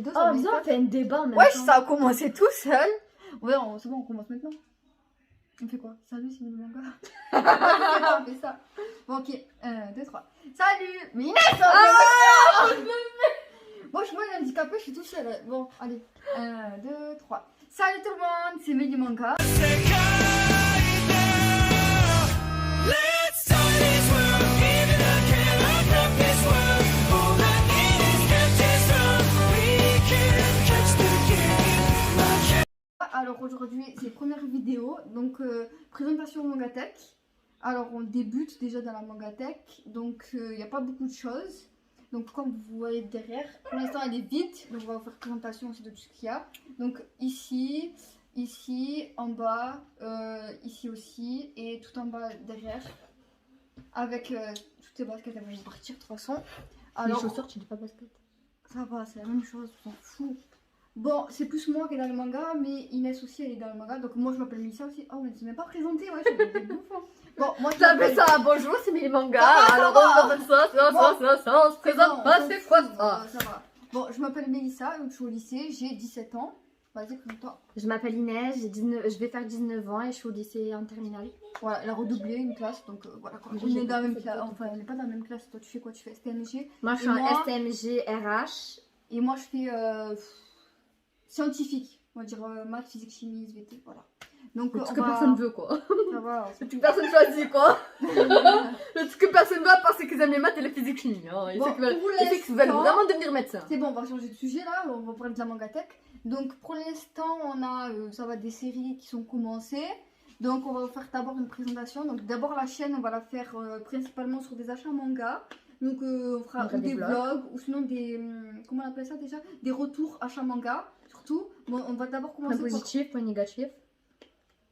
vidéo. Oh, viens, on fait un débat en même Ouais, temps. ça a commencé tout seul. Ouais, c'est bon, on commence maintenant. On fait quoi? Salut, c'est le manga. On fait ça. Bon, ok. 1, 2, 3. Salut! Mais Inès! Bon, je suis moins handicapée, je suis toute seule. Bon, allez. 1, 2, 3. Salut tout le monde, c'est Mehdi Manga. Alors aujourd'hui, c'est première vidéo, donc présentation Mangatech. Alors on débute déjà dans la Mangatech, donc il n'y a pas beaucoup de choses. Donc comme vous voyez derrière, pour l'instant elle est vide, donc on va vous faire présentation aussi de tout ce qu'il y a. Donc ici, en bas, ici aussi, et tout en bas derrière, avec toutes les baskets, elles vont partir de toute façon. Alors, les chaussures, tu dis pas basket. Ça va, c'est la même chose, on s'en fout. Bon, c'est plus moi qui est dans le manga, mais Inès aussi elle est dans le manga, donc moi je m'appelle Melissa aussi. Oh, on ne s'est même pas présenté, ouais, je suis des bouffons. Bon, moi je T'as m'appelle... fait ça, bonjour, c'est Mehdi Manga. Ça Alors va. on va faire ça, on se présente pas, c'est quoi ça? Ça va. Bon, je m'appelle Melissa, donc je suis au lycée, j'ai 17 ans. Vas-y, présente-toi. Je m'appelle Inès, je vais faire 19 ans et je suis au lycée en terminale. Voilà, elle a redoublé une classe, donc voilà. Quoi. On est dans la même classe, enfin on n'est pas dans la même classe, toi tu fais quoi? Tu fais STMG? Moi je suis en STMG RH. Et moi je fais scientifique, on va dire maths, physique, chimie, SVT, voilà. Donc Le truc que personne veut quoi. Ça va. Le truc que personne choisit quoi. Le truc que personne veut à part c'est qu'ils aiment les maths et la physique chimie. Hein. Ils Bon, savent qu'ils veulent vraiment devenir médecin. C'est bon, on va changer de sujet là, on va parler de la Mangatech. Donc pour l'instant on a ça va des séries qui sont commencées. Donc on va faire d'abord une présentation. Donc d'abord la chaîne on va la faire principalement sur des achats manga. Donc on fera ou des vlogs ou sinon des comment on appelle ça déjà, des retours achats manga surtout. Bon on va d'abord commencer point positif, point négatif.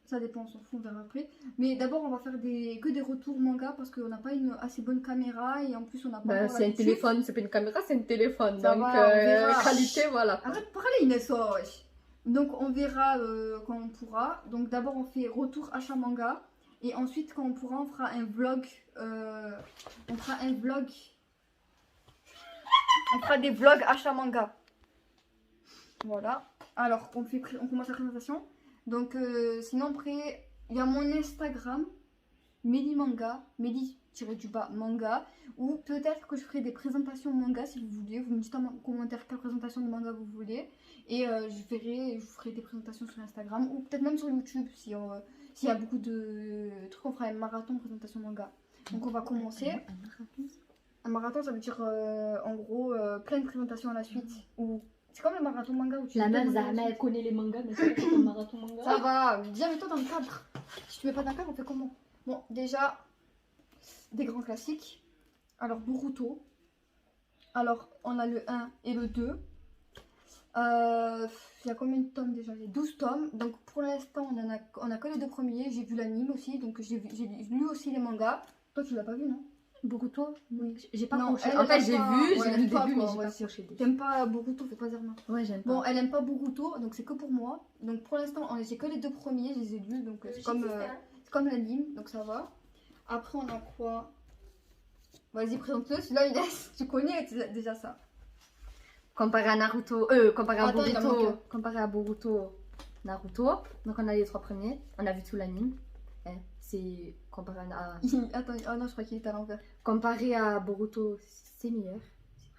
Ça dépend, on s'en fout, on verra après. Mais d'abord, on va faire que des retours manga parce qu'on n'a pas une assez bonne caméra et en plus, on n'a pas. Bah, c'est un téléphone, c'est pas une caméra, c'est un téléphone. Ça donc, va, qualité, voilà. Arrête de parler, Inès. Donc, on verra quand on pourra. Donc, d'abord, on fait retour achat manga. Et ensuite, quand on pourra, on fera un vlog. On fera des vlogs achat manga. Voilà. Alors, on commence la présentation. Donc sinon après il y a mon Instagram Mehdi Manga, Mehdi-du-bas manga, ou peut-être que je ferai des présentations manga si vous voulez, vous me dites en commentaire quelle présentation de manga vous voulez et je vous ferai des présentations sur Instagram ou peut-être même sur YouTube s'il y a beaucoup de trucs, on fera un marathon présentation manga. Donc on va commencer. Un marathon ça veut dire en gros plein de présentations à la suite ou c'est comme le marathon manga où tu... La meuf, Zahma, elle connaît les mangas, mais c'est pas le marathon manga. Ça va, viens mets-toi dans le cadre. Si tu mets pas dans le cadre, on fait comment? Bon, déjà, des grands classiques. Alors, Boruto. Alors, on a le 1 et le 2. Il y a combien de tomes déjà? Il y a 12 tomes. Donc, pour l'instant, on a que les deux premiers. J'ai vu l'anime aussi, donc j'ai lu aussi les mangas. Toi, tu l'as pas vu, non? Boruto? Oui. J'ai pas Non, accroché. En fait, j'ai vu le début, mais j'ai pas accroché. T'aimes pas Boruto, fais pas Zerma. Ouais, j'aime pas. Bon, elle aime pas Boruto, donc c'est que pour moi. Donc pour l'instant, j'ai que les deux premiers, je les ai lus, donc c'est comme l'anime, donc ça va. Après, on a quoi? Vas-y, présente-le, celui-là, il laisse. Tu connais déjà ça. Comparé à Naruto, comparé à Boruto, Naruto. Donc on a les trois premiers, on a vu tout l'anime. C'est comparé à... Attends, oh non, je crois qu'il est à l'envers. Comparé à Boruto, c'est meilleur.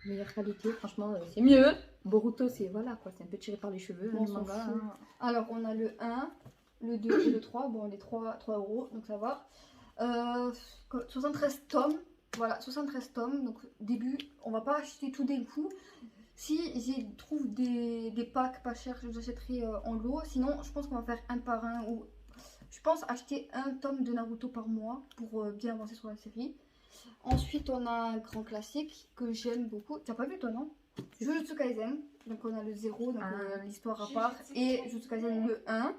Meilleure qualité, franchement, c'est mieux. Boruto, c'est voilà quoi, c'est un peu tiré par les cheveux. Bon, manga, hein. Alors, on a le 1, le 2 et le 3. Bon, les 3 €, donc ça va. 73 tomes. Voilà, 73 tomes. Donc, début, on va pas acheter tout d'un coup. Si je trouve des packs pas chers, je les achèterai en lot. Sinon, je pense qu'on va faire un par un ou... Je pense acheter un tome de Naruto par mois pour bien avancer sur la série. Ensuite, on a un grand classique que j'aime beaucoup. Tu n'as pas vu toi, non? Jujutsu Kaisen. Donc, on a le 0, donc l'histoire à part. Et Jujutsu Kaisen le 1.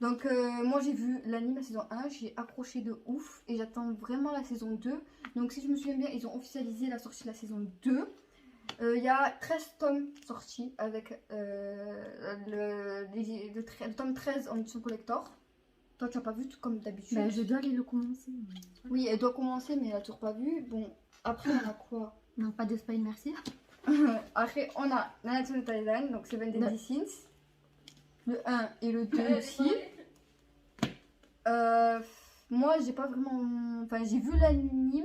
Donc, moi j'ai vu l'anime la saison 1. J'ai accroché de ouf. Et j'attends vraiment la saison 2. Donc, si je me souviens bien, ils ont officialisé la sortie de la saison 2. Il y a 13 tomes sortis avec le tome 13 en édition collector. Toi, tu n'as pas vu tout comme d'habitude? Bah, je dois aller le commencer. Oui, elle doit commencer, mais elle n'a toujours pas vu. Bon, après, on a quoi? Non, pas de spoil, merci. Après, on a Nanatsu no Taizai, donc Seven Deadly Sins. Le 1 et le 2 aussi. Moi, j'ai pas vraiment... Enfin, j'ai vu l'anime.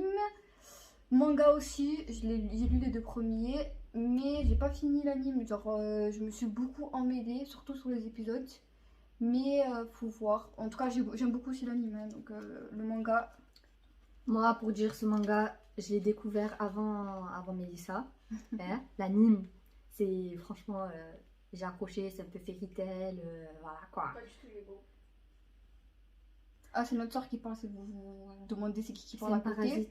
Manga aussi, j'ai lu les 2 premiers. Mais j'ai pas fini l'anime. Genre, je me suis beaucoup emmêlée, surtout sur les épisodes. Mais faut voir. En tout cas, j'aime beaucoup aussi l'anime. Hein, donc, le manga... Moi, pour dire ce manga, je l'ai découvert avant Mélissa. Hein, l'anime, c'est franchement, j'ai accroché, c'est un peu fairy tale, voilà quoi. Pas du tout, mais bon. Ah, c'est notre soeur qui parle, c'est vous vous demandez c'est qui C'est parle un à côté. parasite.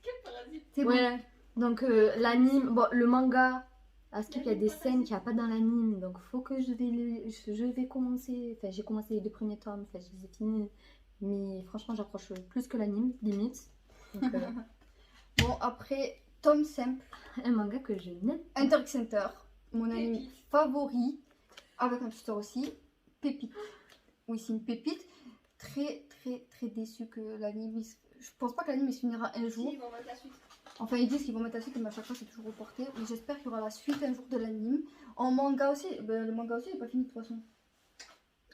Quel parasite. C'est bon. Ouais, donc l'anime, bon, le manga, à Skip, il y a des scènes qu'il n'y a pas dans l'anime, donc faut que je vais commencer, enfin j'ai commencé les 2 premiers tomes, enfin je les ai finis, mais franchement j'accroche plus que l'anime, limite. Donc, Bon, après, Tom Simple, un manga que je n'aime pas. Enter X Center, mon anime Pépite. favori, avec un tuteur aussi, Pépite. Oui, c'est une pépite. Très, très, très déçue que l'anime... Je pense pas que l'anime il se finira un jour. Si, ils vont mettre la suite. Enfin, ils disent qu'ils vont mettre la suite, mais à chaque fois c'est toujours reporté. Mais j'espère qu'il y aura la suite un jour de l'anime. En manga aussi, ben, le manga aussi il n'est pas fini de toute façon.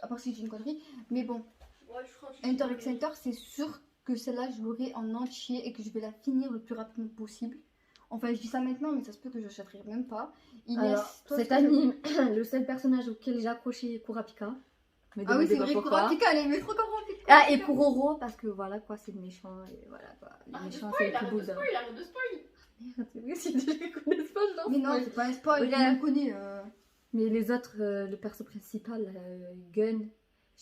À part si j'ai une connerie. Mais bon, Ouais, je crois que Enter X Center, c'est sûr que celle-là je l'aurai en entier et que je vais la finir le plus rapidement possible. Enfin, je dis ça maintenant, mais ça se peut que je n'achèterai même pas. Alors, toi, cet est-ce que tu- anime, le seul personnage auquel j'ai accroché est Kurapika. Me Ah oui, demandez c'est pas vrai, pourquoi. Kurapika, elle aimait trop Kurapika. Ah, et Kuroro, parce que voilà quoi, c'est le méchant, et voilà quoi. Les Arrête de méchants, spoil, c'est le plus arrête beau de d'un. spoil, arrête de spoil. Merde, c'est vrai, si je les connais pas, je leur Mais non, spoil. c'est pas un spoil, Ouais. tout le monde connaît. Mais les autres, le perso principal, Gun.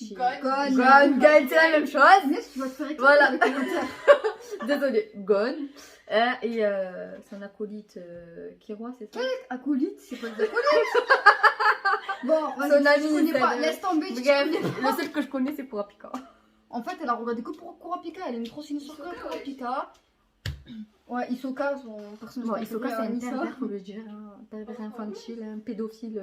Gun. Gun, c'est la même chose. Inès, tu vas te faire éclater Voilà. avec les commentaires. Désolée, Gun. Et son acolyte, Kiroa, c'est ça? Acolyte, c'est pas des acolytes. Bon, vas-y, Son tu ami, connais c'est pas, le- laisse tomber. tu Bref, connais pas. le seul que je connais, c'est Kurapika. En fait, elle a regardé que pour Kurapika, elle aime trop Shinichiro Hisoka, Kurapika. Ouais, Hisoka, son personnage Bon, préféré, Hisoka, c'est un Anissa. pervers, faut le dire. Un pervers infantile, un pédophile,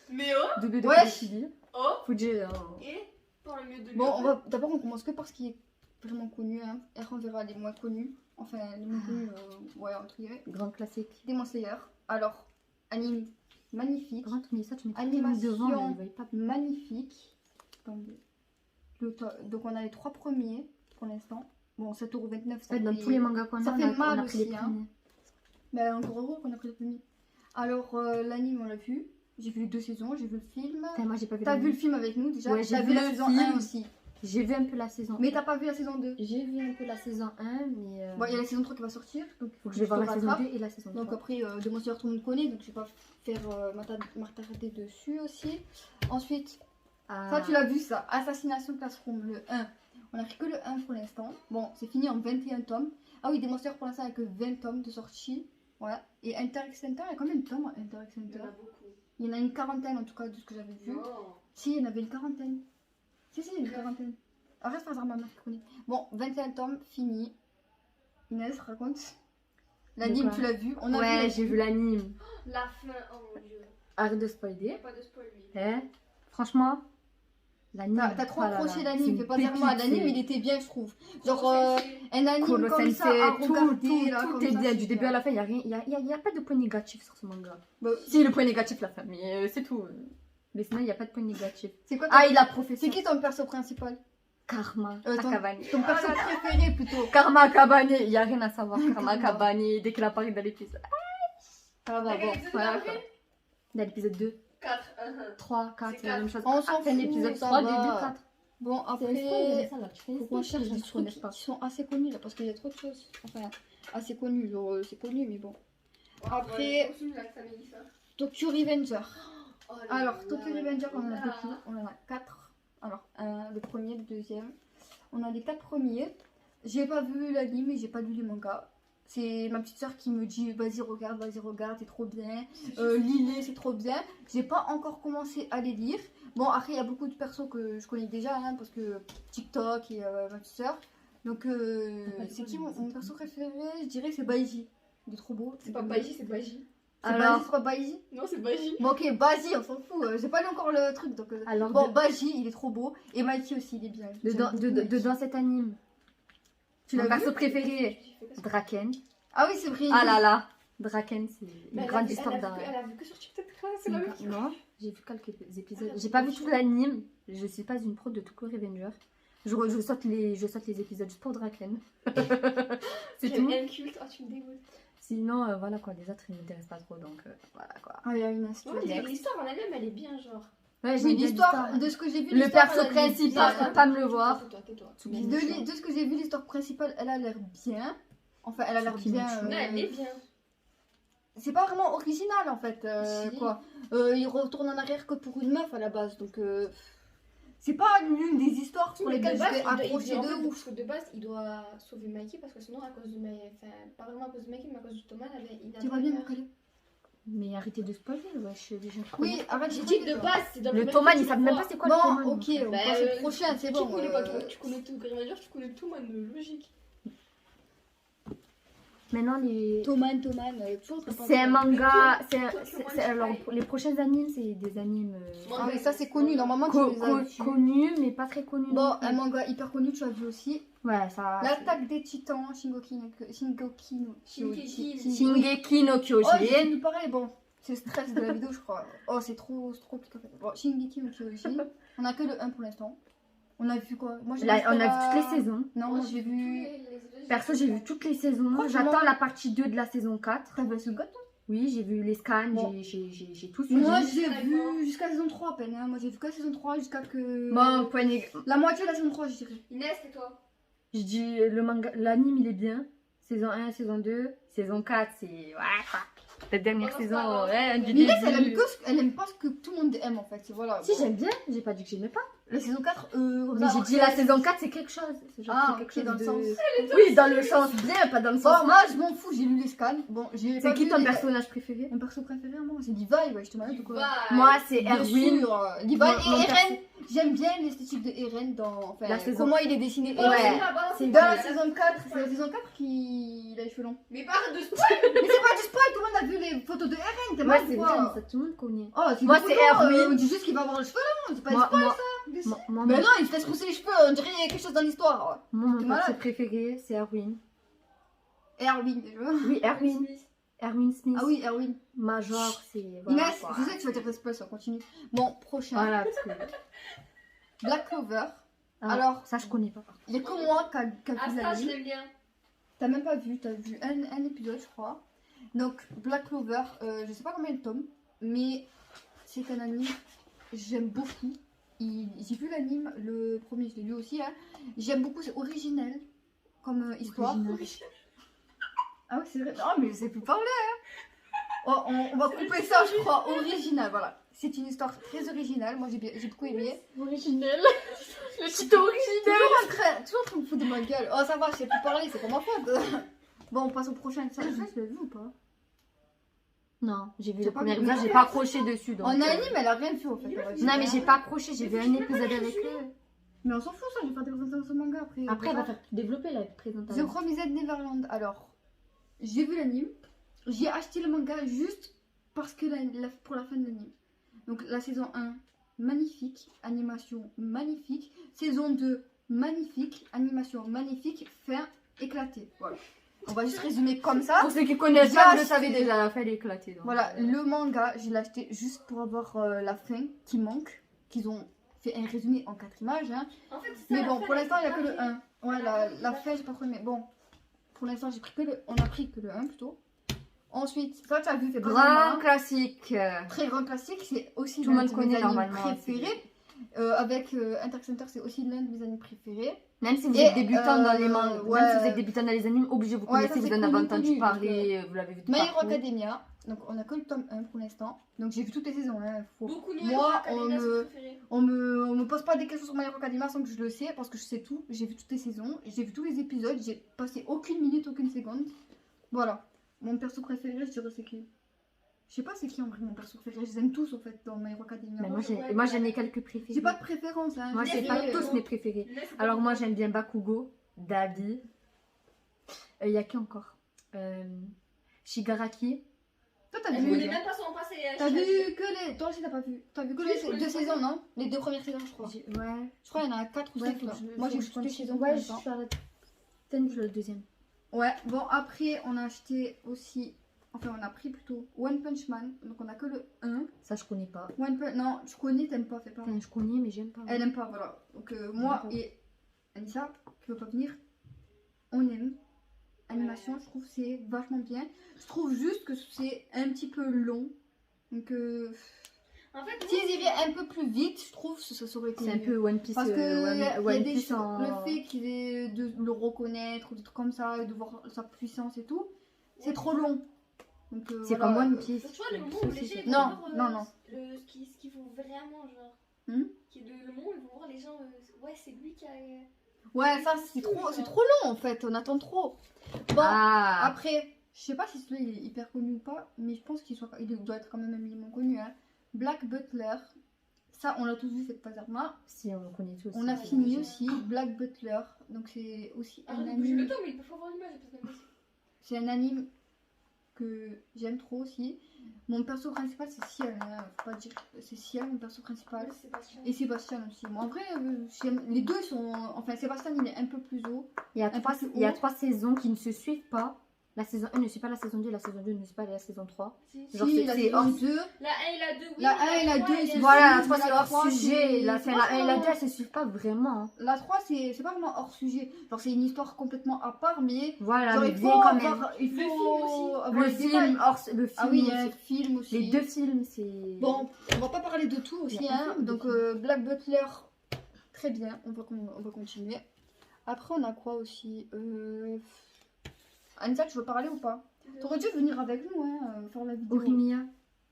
Mais oh, double de Wesh. pédophilie. oh, Faut dire. et par le milieu de Bon, d'abord, on commence que par ce qui est vraiment connu. Hein. Et après, on verra les moins connus. Enfin, les moins connus, ouais, entre guillemets. Grand classique. Demon Slayer. Alors, anime magnifique. Grand, mais ça, tu mets Animation. devant, mais il voyait pas. Magnifique. Attendez. Donc, on a les 3 premiers pour l'instant. Bon, 7,29€. En fait, dans tous les mangas qu'on a, ça on fait a, mal on a pris les aussi, hein. premiers. Mais encore heureux qu'on a pris le premier. Alors, l'anime, on l'a vu. J'ai vu les 2 saisons, j'ai vu le film. Putain, moi, j'ai pas vu T'as la vu le film avec nous déjà? Ouais, j'ai T'as vu vu la le saison film. 1 aussi. J'ai vu un peu la saison. Mais t'as pas vu la saison 2. J'ai vu un peu la saison 1, mais. Bon, il y a la saison 3 qui va sortir. Donc, Faut que je vais voir la saison rattrape. 2 et la saison 3. Donc après, Demon Slayer, tout le monde connaît, donc je vais pas faire m'attarder dessus aussi. Ensuite, Ah. ça tu l'as vu ça, Assassination Classroom, le 1. On a pris que le 1 pour l'instant. Bon, c'est fini en 21 tomes. Ah oui, Demon Slayer pour l'instant avec 20 tomes de sortie. Voilà. Et Enter X Center, il y a combien de tomes Enter X Il y Center? en a beaucoup. Il y en a une quarantaine en tout cas de ce que j'avais vu. Non. Si, il y en avait une quarantaine. Si, une quarantaine. Arrête, c'est pas ma mère qui connaît. Bon, 21 tomes, fini. Inès, raconte. L'anime, quoi tu l'as vu? On a Ouais, vu j'ai vu l'anime. La fin, oh mon dieu. Arrête de Il n'y spoiler. a pas de spoil, lui. Franchement, l'anime. T'as trop oh là là, accroché c'est l'anime, une fais pas dire moi. pépite, L'anime, c'est- il était bien, je trouve. Genre, Sensei. un anime Kuro comme ça à Sensei, regarder, là, tout comme est ça, bien, c'est du début à la fin, il n'y a pas de point négatif sur ce manga. Bah, Si, le point négatif, la fin, mais c'est tout. Mais sinon, il n'y a pas de point négatif. c'est quoi Ah, ton... il a C'est professeur. qui ton perso principal? Karma ton- Akabane. Ton perso préféré plutôt? Karma Akabane, il n'y a rien à savoir. Karma Akabane, dès qu'il apparaît dans l'épisode. Ah bah T'as bon, quel épisode voilà après quoi. Dans l'épisode 2, 4. 3, 4, C'est c'est la même chose. On s'en Après fout, l'épisode ça 3, va. début 4. Bon, C'est un spoil, après, ça, là, tu fais un faut spoil, qu'on cherche je des ne trucs connais qui pas. sont assez connus là, parce qu'il y a trop de choses. Enfin, assez connus, genre, c'est connu, mais bon. Après- Continue avec ta Mélissa. Tokyo Revenger. Oh là Alors, là Tokyo là Revenger, on en a là. beaucoup. On en a 4. Alors, le premier, le deuxième. On a les 4 premiers. J'ai pas vu l'anime et j'ai pas lu les mangas. C'est ma petite soeur qui me dit vas-y regarde, c'est trop bien. Lis-les, c'est trop bien. J'ai pas encore commencé à les lire. Bon, après, il y a beaucoup de persos que je connais déjà, hein, parce que TikTok et ma petite soeur. Donc, c'est qui mon perso préféré? Je dirais que c'est Baiji. Il est trop beau. C'est pas Baiji, c'est Baiji. C'est Alors- Baiji, c'est pas Baiji? Non, c'est Baiji. Bon, ok, Baiji, on s'en fout. J'ai pas lu encore le truc. Donc, Alors, bon, Baiji, il est trop beau. Et Mikey aussi, il est bien. dedans, J'aime beaucoup Mikey. dedans cet anime, Tu mon l'as vu? perso préféré, Draken. Ah oui, c'est vrai. Ah là là, Draken, c'est Mais une grande elle histoire a d'un. vu que- elle a vu que sur TikTok, c'est la même chose. Non, j'ai vu quelques épisodes. Ah, J'ai pas vu c'est tout l'anime. Je suis pas une pro de Tokyo Revenger. Je saute les épisodes juste pour Draken. C'est J'ai tout. un culte, oh tu me dégoûtes. Sinon, voilà quoi, les autres ils m'intéressent pas trop donc voilà quoi. Ah, il y a une astuce. Moi, l'histoire en elle-même, elle est bien, genre. Ouais, Oui, j'aime bien l'histoire, de ce que j'ai vu, Le l'histoire, perso elle a l'air principal, bien. faut pas me le voir. Tais-toi. De ce que j'ai vu, l'histoire principale, elle a l'air bien. Enfin, elle a l'air bien. Tsukimitsu. Non, elle est bien. C'est pas vraiment original en fait. Si. Quoi. Il retourne en arrière que pour une meuf à la base. Donc, c'est pas l'une des histoires pour lesquelles je vais accrocher de ouf. Parce que de base, il doit sauver Mikey parce que sinon, à cause de Mikey, enfin, pas vraiment à cause de Mikey, mais à cause de Thomas, il a. Tu vois bien, Macaulay? Mais arrêtez de spoiler, wesh, les gens. Oui, arrête, J'ai dit que de base, c'est dans Le premier Thomas, film, ils tu savent le même vois. pas c'est quoi le Thomas. Bon, ok, on Bah, passe au prochain, c'est bon. Tu connais pas tout, tu connais tout Gary Manager, tu connais tout, man, logique. Maintenant les. Thoman, C'est un manga. Alors Toi, les prochains animes, c'est des animes. Ah oui, ça c'est connu, normalement tu les as vus. Connus, mais pas très connus. Bon, non plus. un manga hyper connu, tu as vu aussi. Ouais, ça. L'attaque des titans, Shingeki no Shingeki no Oh, j'ai Kyojin. vu pareil, bon, c'est le stress de la vidéo, je crois. Oh, c'est trop piquant. Bon, Shingeki no Kyojin, on a que le 1 pour l'instant. On a vu quoi? Moi, j'ai Là, vu on a jusqu'à vu toutes les saisons. Non, moi j'ai vu. Perso, j'ai vu toutes les saisons. Franchement. J'attends la partie 2 de la saison 4. T'as vu la seconde? Oui, j'ai vu les scans, Bon. j'ai tout suivi. Moi, j'ai j'ai vu vu jusqu'à la saison 3 à peine. Hein. Moi, j'ai vu que la saison 3 jusqu'à que. Bon, point La moitié de la saison 3, je dirais. Inès, et toi? je dis le manga, l'anime il est bien. Saison 1, saison 2, saison 4, c'est. Ouais, quoi. La dernière Oh, saison, ça va. ouais, du Mais Inès, début. elle aime pas ce que tout le monde aime en fait. Voilà. Si, j'aime bien, j'ai pas dit que j'aimais pas. La saison 4, Mais j'ai dit la saison 4, c'est quelque chose. C'est genre, Ah, c'est ok, quelque dans le chose sens. de. Oui, dans le sens bien, pas dans le sens. Bon, moi, je m'en fous, j'ai lu les scans. Bon, j'ai. C'est pas qui vu ton les- personnage préféré? Un perso préféré à moi? C'est Levi, ouais, je te malade ou quoi? Moi, c'est Bien Erwin. sûr, Levi Mon et Eren. perso. J'aime bien l'esthétique de Eren dans. Enfin, La saison. comment il est dessiné. Oh, Ouais. Eren. C'est Dans la vrai. saison 4, c'est la saison 4 qu'il a les cheveux longs. Mais pas de spoil! Mais c'est pas du spoil, tout le monde a vu les photos de Eren, t'es Ouais, mal c'est ou vrai, quoi? mais ça tout le monde connaît. Oh, c'est Moi, des c'est photos, Erwin. on dit juste qu'il va avoir les cheveux longs, c'est pas Moi, spoil moi, ça. moi, Mais non, il se laisse pousser les cheveux, on dirait qu'il y a quelque chose dans l'histoire. mon t'es perso malade. préféré, c'est Erwin. Erwin, tu vois. Oui, Erwin. Erwin Smith. Ah oui, Erwin. Major, c'est. Voilà, Inès, quoi. je sais que tu vas dire des spoils, ça continue. Bon, prochain. Voilà, parce que. Black Clover. Ah, Alors, ça, je connais pas. il y a que moi qui a Ah, vu ça, je l'anime. l'aime bien. T'as même pas vu, t'as vu un épisode, je crois. Donc, Black Clover, je sais pas combien de tomes, mais c'est un anime, j'aime beaucoup. J'ai vu l'anime, le premier, je l'ai lu aussi. Hein. J'aime beaucoup, c'est original comme histoire. Original. Ah oui, c'est vrai. Oh, mais je sais plus parler. Hein. Oh, on va couper ça, je crois. Original, voilà. C'est une histoire très originale. Moi, j'ai beaucoup aimé. Original. Le titre original. Toujours en train de me foutre de ma gueule. Oh, ça va, je sais plus parler, c'est pas ma faute. Bon, on passe au prochain. Ça, tu l'as vu ou pas? Non, j'ai vu T'as le pas premier vu épisode, j'ai pas accroché dessus. Donc, En anime, elle a rien vu en fait. on va dire. Non, mais j'ai pas accroché, j'ai vu un épisode avec eux. Mais on s'en fout, ça, je vais faire des présentations manga après. Après, elle va faire développer la The présentation. Promised Neverland. Alors, j'ai vu l'anime. J'ai acheté le manga juste parce que pour la fin de l'anime. Donc, la saison 1, magnifique. Animation magnifique. Saison 2, magnifique. Animation magnifique. Fin éclatée. Voilà. On va juste résumer comme ça. Pour ceux qui connaissent J'ai pas, je le acheté- savais déjà, la fin elle est éclatée. donc. Voilà, le manga, je l'ai acheté juste pour avoir la fin qui manque. Qu'ils ont fait un résumé en 4 images. Hein. En fait, c'est ça, Mais la bon, fin, pour l'instant, il n'y a que elle est le 1. Ouais, la fin, j'ai pas trop aimé. Bon, pour l'instant, on a pris que le 1 plutôt. Ensuite, ça, tu as vu, c'est pas Grand mal. classique. Très grand classique, c'est aussi Tout le l'un monde de mes connaît animes normalement. préférés. Avec Hunter x Hunter, c'est aussi l'un de mes animes préférés. Même si vous Et, êtes débutant dans les mangas, ouais. même si vous êtes débutant dans les animes, obligé vous Ouais, ça, connaissez, vous c'est en avez connu, entendu connu, parler, vous l'avez vu de My Hero partout. Academia, donc on a que le tome 1 pour l'instant. Donc j'ai vu toutes les saisons. Hein. Beaucoup de Moi, on on me pose pas des questions sur My Hero Academia sans que je le sais, parce que je sais tout. J'ai vu toutes les saisons, j'ai vu tous les épisodes, j'ai passé aucune minute, aucune seconde. Voilà. Mon perso préféré, je dirais c'est qui? Je sais pas c'est qui en vrai mon perso préféré, je les aime tous en fait dans My Hero Academia. Mais moi j'en ai quelques préférés. J'ai pas de préférence. Hein. Moi Je c'est sais pas pas, tous mes préférés. Alors moi j'aime bien Bakugo, Dabi. Il y a qui encore Shigaraki. Toi t'as Elle vu, connaît même pas son passé. t'as vu que les. Toi aussi t'as pas vu. T'as vu que les 2 saisons, non? Les 2 premières saisons, je crois. Ouais. Je crois qu'il y en a 4 ou 5 là. Moi j'ai vu toutes les saisons. pour Ouais, je l'instant. suis à la... Peut-être le deuxième. Ouais, bon après on a acheté aussi enfin on a pris plutôt One Punch Man, donc on a que le 1. Ça, je connais pas. Non, tu connais, t'aimes pas, fais pas. Enfin, je connais, mais j'aime pas. Elle aime pas, voilà. Donc moi D'accord. et Anissa, qui veut pas venir, on aime. Animation, je trouve que c'est vachement bien. Je trouve juste que c'est un petit peu long. Donc En fait, s'ils y allaient un peu plus vite, je trouve que ça aurait été C'est un mieux. peu One Piece. Parce que y a One des Piece choses, en. le fait qu'il ait de le reconnaître ou des trucs comme ça, et de voir sa puissance et tout, c'est trop long. Donc C'est voilà. comme One Piece. tu vois, le One monde, Piece, les gens, c'est- ils vont Non, voir, non. ce qu'il faut vraiment, genre. Hmm Le monde, ils vont voir les gens, ouais, c'est lui qui a. Ouais, ça c'est trop long en fait, on attend trop. Bon, Ah, après, je sais pas si celui-là il est hyper connu ou pas, mais je pense il doit être quand même un minimum connu. Hein. Black Butler, ça on l'a tous vu, faites pas Zarma. si, on le connaît tous. On a Ouais, fini ouais. aussi Black Butler, donc c'est aussi Ah, un bouge le anime. temps, mais il peut pas voir l'image, parce que C'est un anime que j'aime trop aussi. Mon perso principal c'est Ciel, hein, faut pas dire c'est Ciel mon perso principal. c'est Sébastien. Et Sébastien aussi. Bon, en vrai, les deux sont. Enfin, Sébastien il est un peu plus haut. Il y a Un trois, peu plus il y a haut. 3 saisons qui ne se suivent pas. La saison 1 ne suit pas la saison 2, la saison 2 ne suit pas la saison 3. Si. Genre, Si, c'est- la c'est saison hors- 2. La 1 et la 2, oui. La 1 et la 2, ils sont- Voilà, la Si, 3 c'est la hors 3, sujet. c'est- La, c'est enfin, la 1 et la vachement- 2 elles se suivent pas vraiment. Hein. La 3, c'est pas vraiment hors sujet. Genre, c'est une histoire complètement à part, mais. Voilà, Genre, mais il faut bien quand même. avoir. Il Le film faut aussi. avoir Le les détails. film, le film, Ah oui, il y a un c'est- film aussi. les 2 films, c'est. Bon, on va pas parler de tout Il aussi, y a un hein. film, Donc, Black Butler, très bien, on va continuer. Après, on a quoi aussi Anissa, tu veux parler ou pas? T'aurais dû venir avec nous, hein, faire la vidéo. Orimiya.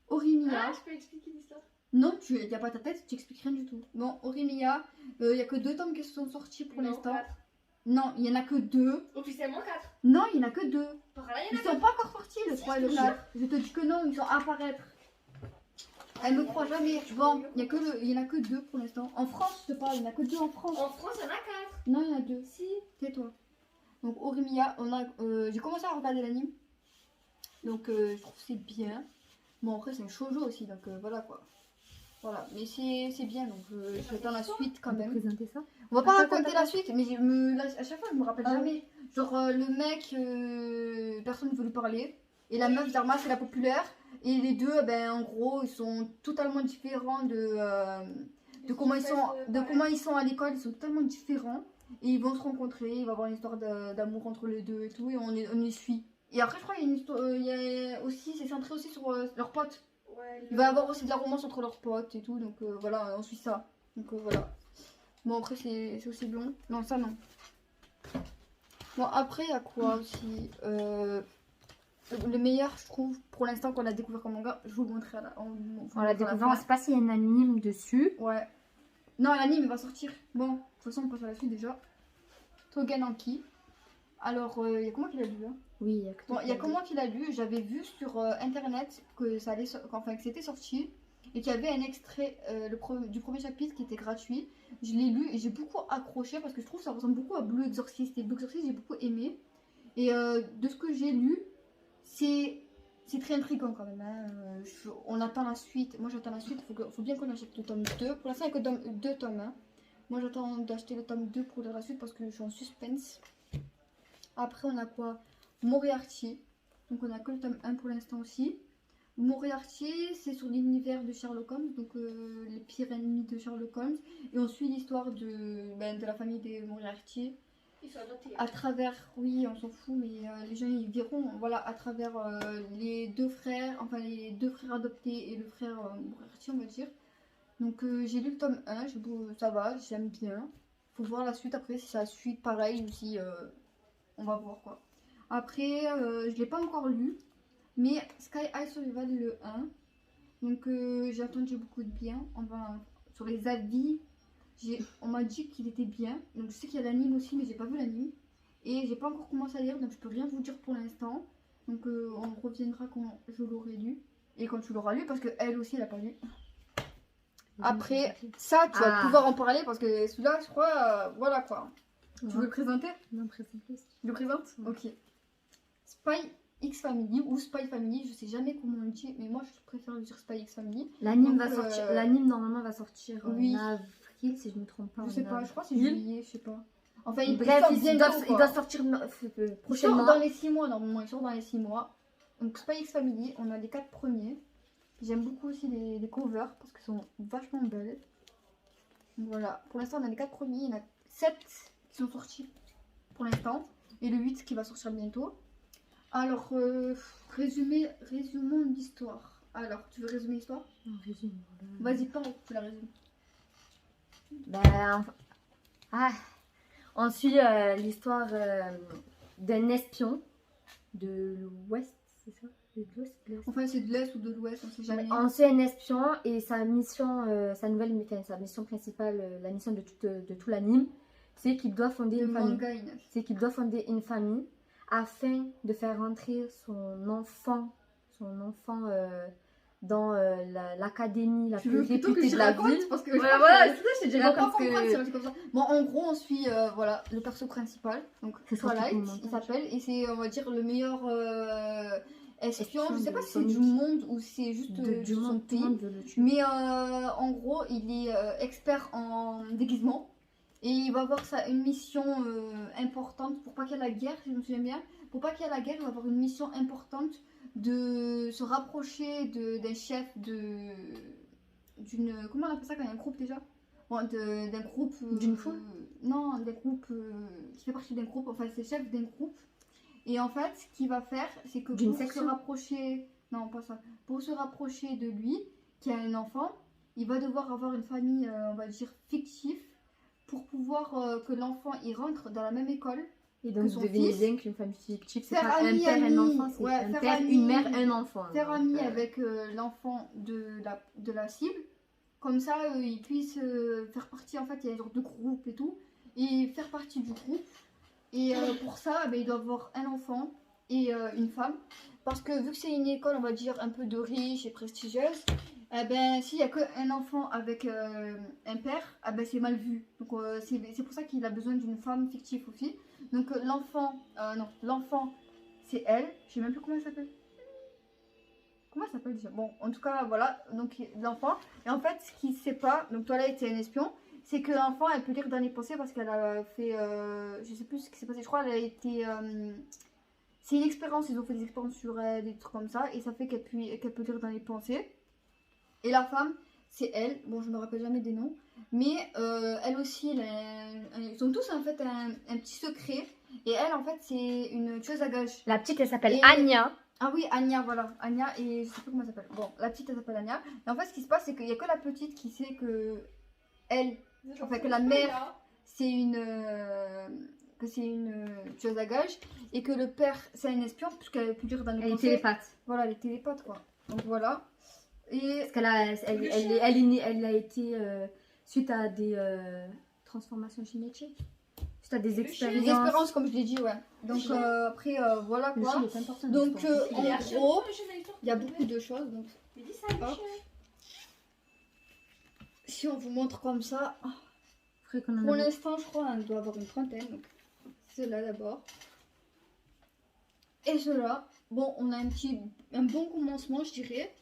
Orimiya. Ah, je peux expliquer l'histoire. Non, tu n'y a pas ta tête, tu expliques rien du tout. Bon, Orimiya, il n'y a que 2 tomes qui se sont sortis pour Non, l'instant. 4. Non, il y en a que 2. Officiellement 4. Non, il n'y en a que 2. Par là, il y Ils en a sont pas encore sortis, le Si, 3 et je le te 4. Je te dis que non, ils sont à apparaître. Elle me croit jamais. Bon, il y en a que 2 pour l'instant. En France, je te parle, il n'y en a que 2 en France. En France, il y en a 4. Non, il y en a 2. Si. Tais-toi. Donc Orimiya, j'ai commencé à regarder l'anime. Donc je trouve que c'est bien. Bon après c'est un shoujo aussi, donc voilà quoi. Voilà, mais c'est bien, donc j'attends la suite quand On peut même. présenter ça. On va pas Attends, raconter attends, la suite, mais à chaque fois je me rappelle Ah. jamais. Genre le mec, personne ne veut lui parler. Et la meuf Dharma c'est la populaire. Et les deux, ben en gros, ils sont totalement différents de comment ils sont à l'école, ils sont totalement différents. Et ils vont se rencontrer, il va y avoir une histoire d'amour entre les deux et tout, et on les suit. Et après, je crois qu'il y a une histoire, il y a aussi, c'est centré aussi sur leurs potes. Ouais, Il va y avoir aussi de la romance entre leurs potes et tout, donc voilà, on suit ça. Donc voilà. Bon, après, c'est aussi long. Non, ça non. Bon, après, il y a quoi aussi le meilleur, je trouve, pour l'instant, qu'on a découvert comme manga, je vous le montrerai On l'a découvert, on sait pas s'il y a un anime dessus. Ouais. Non, l'anime il va sortir. Bon, de toute façon, on passe à la suite déjà. Togananki. Alors, il y a comment qu'il a lu hein Oui, il y a que Bon, il y a comment qu'il a lu. J'avais vu sur internet que ça allait, enfin que c'était sorti et qu'il y avait un extrait du premier chapitre qui était gratuit. Je l'ai lu et j'ai beaucoup accroché parce que je trouve que ça ressemble beaucoup à Blue Exorcist. Et Blue Exorcist, j'ai beaucoup aimé. Et de ce que j'ai lu, c'est très intriguant quand même. Hein. On attend la suite. Moi, j'attends la suite. Faut bien qu'on achète le tome 2. Pour l'instant, il n'y a que 2 tomes. Hein. Moi, j'attends d'acheter le tome 2 pour lire la suite parce que je suis en suspense. Après, on a quoi? Moriarty. Donc, on a que le tome 1 pour l'instant aussi. Moriarty, c'est sur l'univers de Sherlock Holmes. Donc, les pires ennemis de Sherlock Holmes. Et on suit l'histoire de la famille des Moriarty. Ils sont adoptés. À travers, oui, on s'en fout, mais les gens ils verront, voilà, à travers les 2 frères, enfin les 2 frères adoptés et le frère Moriarty, on va dire. Donc j'ai lu le tome 1, ça va, j'aime bien. Faut voir la suite après, si ça suit pareil ou si on va voir quoi. Après, je l'ai pas encore lu, mais Sky High Survival le 1. Donc j'ai entendu beaucoup de bien. Sur les avis. On m'a dit qu'il était bien, donc je sais qu'il y a l'anime aussi, mais j'ai pas vu l'anime. Et j'ai pas encore commencé à lire, donc je peux rien vous dire pour l'instant. Donc on reviendra quand je l'aurai lu. Et quand tu l'auras lu, parce qu'elle aussi elle a pas lu. Après, ça tu vas pouvoir en parler, parce que celui-là, je crois, voilà quoi. Tu veux le présenter? Non, présente plus. Tu le présentes? Ok. Spy X Family ou Spy Family, je sais jamais comment on le dit, mais moi je préfère le dire Spy X Family. L'anime Donc, va sortir. L'anime normalement va sortir oui. en avril, si je me trompe pas. Je sais pas, je crois que c'est avril. juillet, je sais pas. Enfin, Bref, sort il bientôt, doit quoi. il doit sortir Il sort prochainement. dans les 6 mois normalement, il sort dans les 6 mois. Donc Spy X Family, on a les 4 premiers. J'aime beaucoup aussi les covers parce qu'elles sont vachement belles. Donc voilà, pour l'instant on a les 4 premiers, il y en a 7 qui sont sortis pour l'instant. Et le 8 qui va sortir bientôt. Alors, résumons l'histoire. Alors, tu veux résumer l'histoire? Non, résume. Vas-y, parle, tu la résumes. Ben, on suit l'histoire d'un espion de l'Ouest, c'est ça? De l'Ouest. Enfin, c'est de l'Est ou de l'Ouest, on sait jamais. On suit un espion et sa mission, sa mission principale, la mission de tout l'anime, c'est qu'il doit fonder Le une famille. manga Inès. C'est qu'il doit fonder une famille afin de faire rentrer son enfant dans l'académie la Tu plus veux plutôt que réputée je de la raconte ville. parce que Voilà, c'est ça, je te je dirais vais pas parce comprendre si que... on dit comme ça. Bon, en gros, on suit voilà, le perso principal, donc C'est sorti Twilight, pour le il montage. s'appelle, et c'est, on va dire, le meilleur espion. Espion Je sais de pas si c'est Sonic. du monde ou c'est juste du son monde, tout le pays. monde veut le tuer. Mais en gros, il est expert en déguisement. Et il va avoir une mission importante pour pas qu'il y ait la guerre, si je me souviens bien. Pour pas qu'il y ait la guerre, il va avoir une mission importante de se rapprocher d'un chef d'une... Comment on appelle ça quand il y a un groupe déjà? Bon, d'un groupe... D'une foule? Non, d'un groupe qui fait partie d'un groupe. Enfin, c'est chef d'un groupe. Et en fait, ce qu'il va faire, c'est que D'une pour se section? rapprocher... Non, pas ça. Pour se rapprocher de lui, qui a un enfant, il va devoir avoir une famille, on va dire, fictive, pour pouvoir que l'enfant il rentre dans la même école. Et donc, que son devinez fils. bien qu'une famille fictive, c'est Faire pas un ami, père, un ami. enfant, c'est Ouais, un faire père, ami. une mère, un enfant. Faire Donc, ami avec l'enfant de la cible. Comme ça, ils puissent faire partie, en fait, il y a un genre de groupe et tout. Et faire partie du groupe. Et pour ça, ben, il doit avoir un enfant et une femme. Parce que vu que c'est une école, on va dire, un peu de riche et prestigieuse, eh ben, s'il n'y a qu'un enfant avec un père, eh ben, c'est mal vu. Donc c'est pour ça qu'il a besoin d'une femme fictive aussi. Donc l'enfant, c'est elle. Je sais même plus comment elle s'appelle. Comment elle s'appelle déjà? Bon, en tout cas, voilà. Donc l'enfant. Et en fait, ce qui ne sait pas, donc Twilight c'est un espion, c'est que l'enfant, elle peut lire dans les pensées parce qu'elle a fait, je sais plus ce qui s'est passé. Je crois qu'elle a été... c'est une expérience, ils ont fait des expériences sur elle, des trucs comme ça, et ça fait qu'elle peut lire dans les pensées. Et la femme, c'est elle, bon je me rappelle jamais des noms, mais elle aussi, ils ont tous en fait un petit secret, et elle en fait c'est une tueuse à gages. La petite, elle s'appelle Et- Anya. Ah oui, Anya, voilà, Anya, et je sais plus comment elle s'appelle. Bon, la petite elle s'appelle Anya, et en fait ce qui se passe c'est qu'il y a que la petite qui sait que elle, Enfin, que la mère- c'est une tueuse à gages, et que le père c'est un espion, puisqu'elle peut lire dans les Elle est pensées. télépathe. Voilà, les télépathes quoi. Donc voilà. Et Parce qu'elle a, elle est née, elle a été suite à des transformations génétiques. Suite à des Le chien. les expériences. espérances comme je l'ai dit, ouais. Donc Le après voilà Le quoi. chien est important. Donc l'histoire. en gros, il y a beaucoup de choses. Donc Mais dis ça, le Hop. chien. si on vous montre comme ça, Faudrait qu'on en pour ait- l'instant je crois on doit avoir une trentaine. Donc ceux-là d'abord. Et ceux-là. Bon, on a un bon commencement je dirais.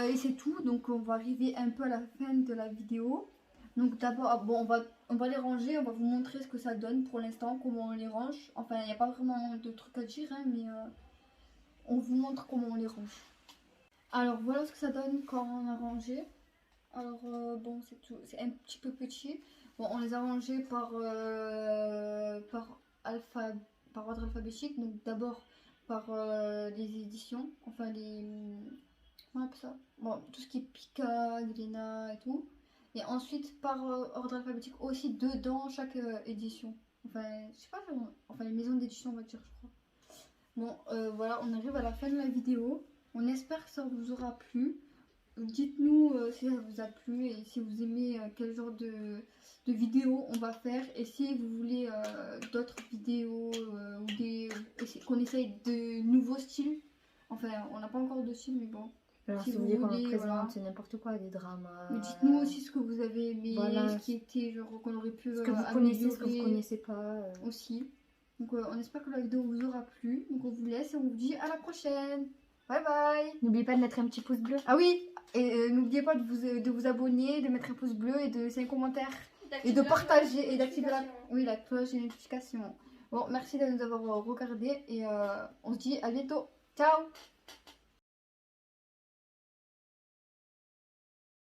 Et c'est tout, donc on va arriver un peu à la fin de la vidéo. Donc d'abord, bon, on va les ranger, on va vous montrer ce que ça donne pour l'instant, comment on les range. Enfin, il n'y a pas vraiment de trucs à dire, hein, mais on vous montre comment on les range. Alors voilà ce que ça donne quand on a rangé. Alors bon, c'est tout, c'est un petit peu petit. Bon, on les a rangés par ordre alphabétique. Donc d'abord par les éditions, enfin les... Comment on appelle ça? Bon, tout ce qui est Pika, Glénat et tout. Et ensuite par ordre alphabétique aussi dedans chaque édition. Enfin, je sais pas, enfin les maisons d'édition on va dire, je crois. Bon, voilà, on arrive à la fin de la vidéo. On espère que ça vous aura plu. Dites-nous si ça vous a plu et si vous aimez quel genre de vidéos on va faire. Et si vous voulez d'autres vidéos ou qu'on essaye de nouveaux styles. Enfin, on n'a pas encore de style, mais bon. Alors, si si vous vous voulez qu'on voulez, présente voilà. n'importe quoi, des dramas. Mais dites-nous aussi ce que vous avez aimé, Voilà. ce qui était, genre, qu'on aurait pu ce que vous connaissez, ce que vous améliorer connaissez pas. aussi. Donc, on espère que la vidéo vous aura plu. Donc, on vous laisse et on vous dit à la prochaine. Bye bye. N'oubliez pas de mettre un petit pouce bleu. Ah oui, et n'oubliez pas de vous abonner, de mettre un pouce bleu et de laisser un commentaire. Et de partager et d'activer la cloche de notification. Bon, merci de nous avoir regardé et on se dit à bientôt. Ciao!